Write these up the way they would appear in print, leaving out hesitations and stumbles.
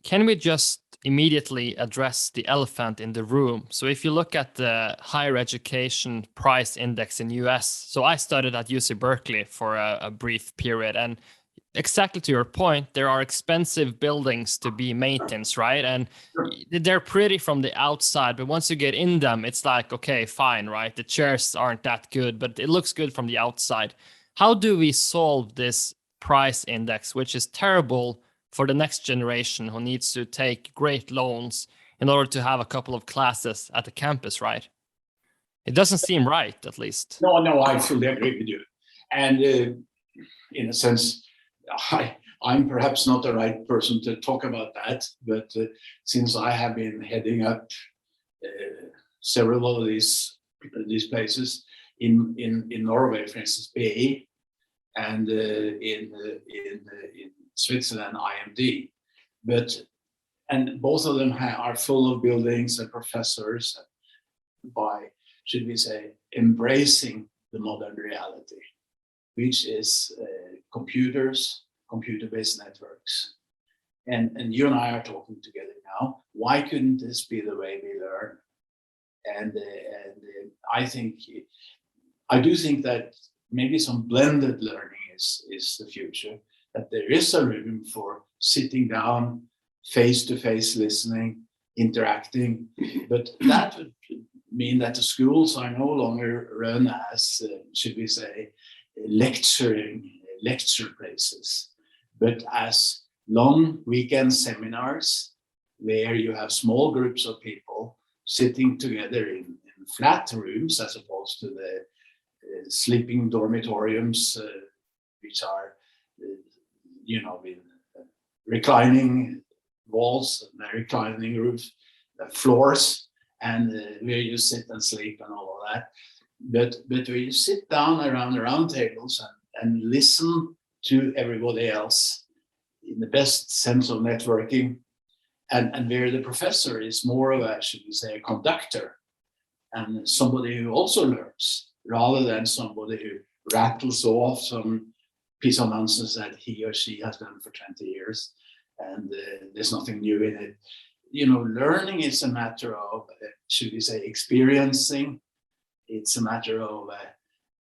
can we just immediately address the elephant in the room? So if you look at the higher education price index in US, so I studied at UC Berkeley for a brief period, and exactly to your point, there are expensive buildings to be maintained, right? And they're pretty from the outside, but once you get in them, it's like, okay, fine, right? The chairs aren't that good, but it looks good from the outside. How do we solve this price index, which is terrible for the next generation who needs to take great loans in order to have a couple of classes at the campus, right? It doesn't seem right, at least. No, I fully agree with you. And in a sense, I'm perhaps not the right person to talk about that, but since I have been heading up several of these places in Norway, for instance, BE, and in Switzerland, IMD, and both of them are full of buildings and professors by, should we say, embracing the modern reality, which is computers, computer-based networks. And you and I are talking together now. Why couldn't this be the way we learn? And I do think that maybe some blended learning is the future, that there is a room for sitting down, face-to-face listening, interacting, but that would mean that the schools are no longer run as, should we say, lecture places, but as long weekend seminars where you have small groups of people sitting together in flat rooms as opposed to the sleeping dormitoriums, which are, with reclining walls, reclining roofs, floors, and where you sit and sleep and all of that. But where you sit down around the round tables and listen to everybody else in the best sense of networking, and where the professor is more of a, should we say, a conductor and somebody who also learns, rather than somebody who rattles off some piece of nonsense that he or she has done for 20 years and there's nothing new in it. Learning is a matter of, should we say, experiencing. It's a matter of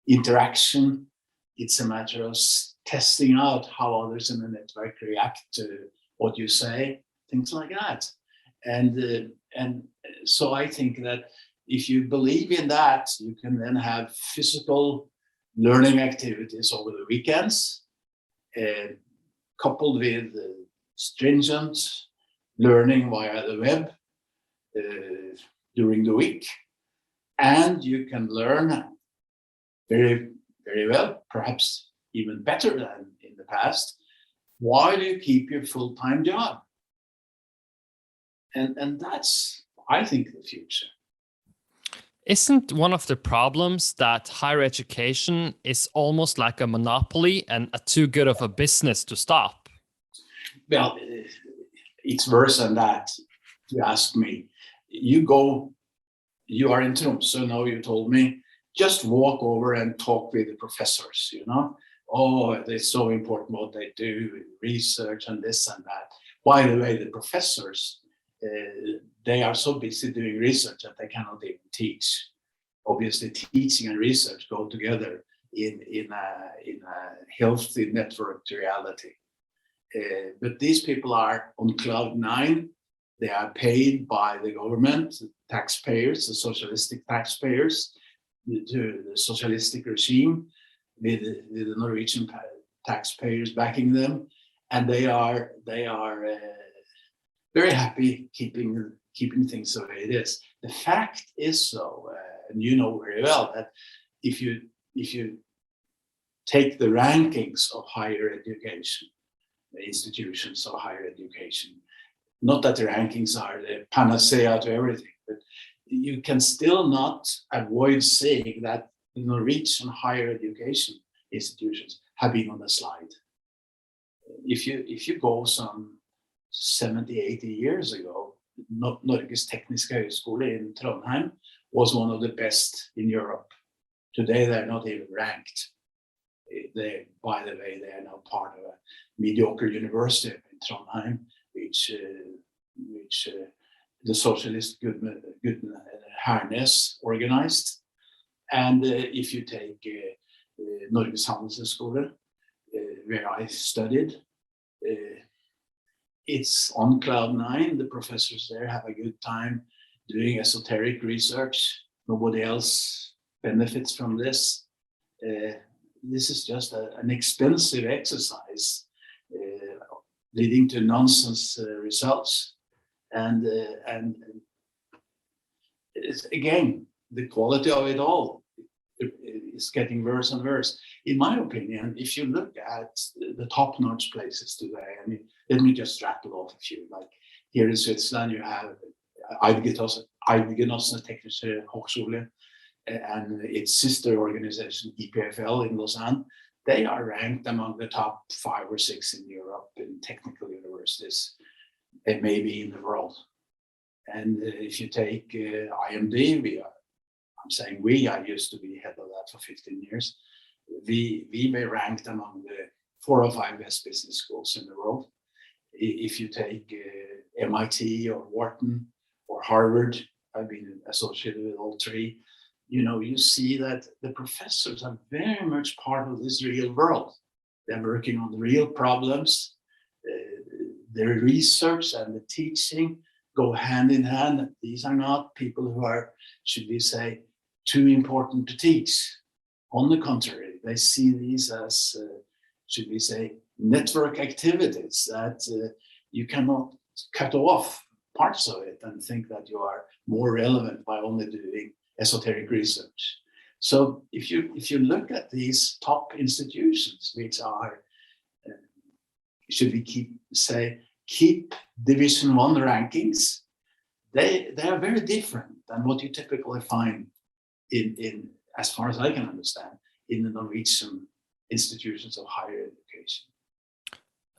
interaction. It's a matter of testing out how others in the network react to what you say, things like that. And so I think that if you believe in that, you can then have physical learning activities over the weekends, coupled with stringent learning via the web during the week. And you can learn very, very well, perhaps even better than in the past, while you keep your full-time job. And that's, I think, the future. Isn't one of the problems that higher education is almost like a monopoly and too good of a business to stop? Well, it's worse than that, if you ask me. You are in Tromsø now, you told me, just walk over and talk with the professors, Oh, it's so important what they do, research and this and that. By the way, the professors, they are so busy doing research that they cannot even teach. Obviously, teaching and research go together in a healthy networked reality. But these people are on cloud nine. They are paid by the government, taxpayers, the socialistic taxpayers, the socialistic regime, with the Norwegian taxpayers backing them, and they are very happy keeping things the way it is. The fact is, though, and you know very well, that if you take the rankings of higher education, the institutions of higher education, not that the rankings are the panacea to everything, but you can still not avoid saying that the Norwegian higher education institutions have been on the slide. If you go some 70, 80 years ago, Norges Tekniske Høgskole in Trondheim was one of the best in Europe. Today, they're not even ranked. By the way, they are now part of a mediocre university in Trondheim, which the socialist good Hernes organized. And if you take Norges Handelshøyskole, where I studied, it's on cloud nine. The professors there have a good time doing esoteric research. Nobody else benefits from this. This is just an expensive exercise leading to nonsense results. And it's, again, the quality of it all is getting worse and worse. In my opinion, if you look at the top-notch places today, I mean, let me just rattle off a few. Like here in Switzerland, you have Eidgenössische Technische Hochschule and its sister organization EPFL in Lausanne. They are ranked among the top 5 or 6 in Europe in technical universities, and maybe in the world. And if you take IMD, I'm saying I used to be head of that for 15 years. We were ranked among the 4 or 5 best business schools in the world. If you take MIT or Wharton or Harvard, I've been associated with all 3, you see that the professors are very much part of this real world. They're working on real problems. Their research and the teaching go hand in hand. These are not people who are, should we say, too important to teach. On the contrary, they see these as, should we say, network activities that you cannot cut off parts of it and think that you are more relevant by only doing esoteric research. So if you look at these top institutions, which are, should we keep Division 1 rankings, they are very different than what you typically find in, as far as I can understand, in the Norwegian institutions of higher education.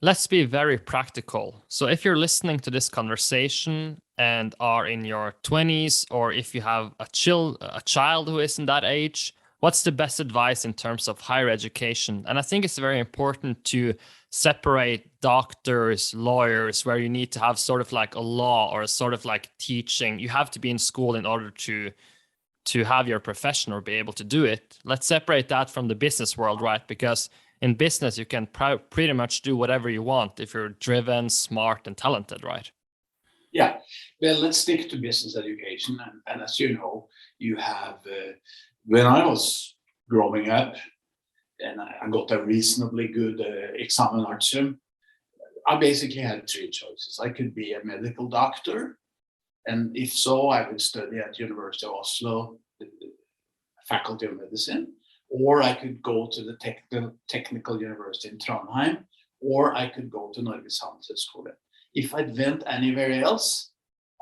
Let's be very practical. So if you're listening to this conversation and are in your 20s, or if you have a child who is in that age, what's the best advice in terms of higher education? And I think it's very important to separate doctors, lawyers, where you need to have sort of like a law or a sort of like teaching. You have to be in school in order to have your profession or be able to do it. Let's separate that from the business world, right? Because in business, you can pretty much do whatever you want if you're driven, smart, and talented, right? Yeah, well, let's stick to business education. And as you know, you have, when I was growing up and I got a reasonably good examen, I basically had 3 choices. I could be a medical doctor, and if so, I would study at University of Oslo, Faculty of Medicine, or I could go to the technical university in Trondheim, or I could go to Norges Handelshøyskole. If I went anywhere else,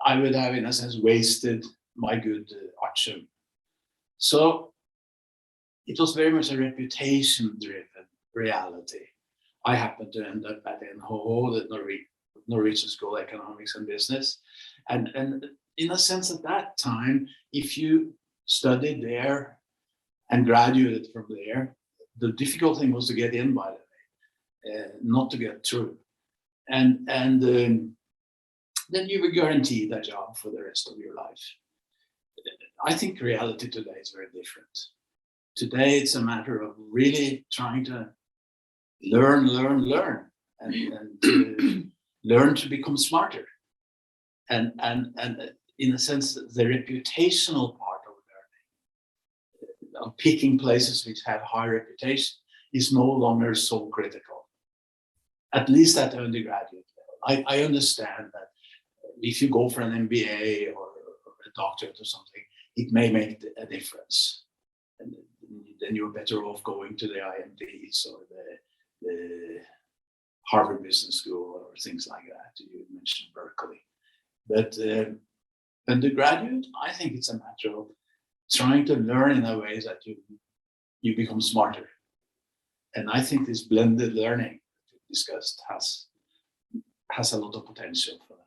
I would have, in a sense, wasted my good artium. So it was very much a reputation-driven reality. I happened to end up at NHH, the Norwegian School of Economics and Business. And in a sense, at that time, if you studied there and graduated from there, the difficult thing was to get in, by the way, not to get through. And then you were guaranteed a job for the rest of your life. I think reality today is very different. Today, it's a matter of really trying to learn, and to learn to become smarter. And in a sense, the reputational part of picking places which have high reputation is no longer so critical, at least at the undergraduate level. I understand that if you go for an MBA or a doctorate or something, it may make a difference. And then you're better off going to the IMDs or the Harvard Business School or things like that. You mentioned Berkeley. But undergraduate, I think it's a matter of trying to learn in a way that you become smarter. And I think this blended learning discussed has a lot of potential for that.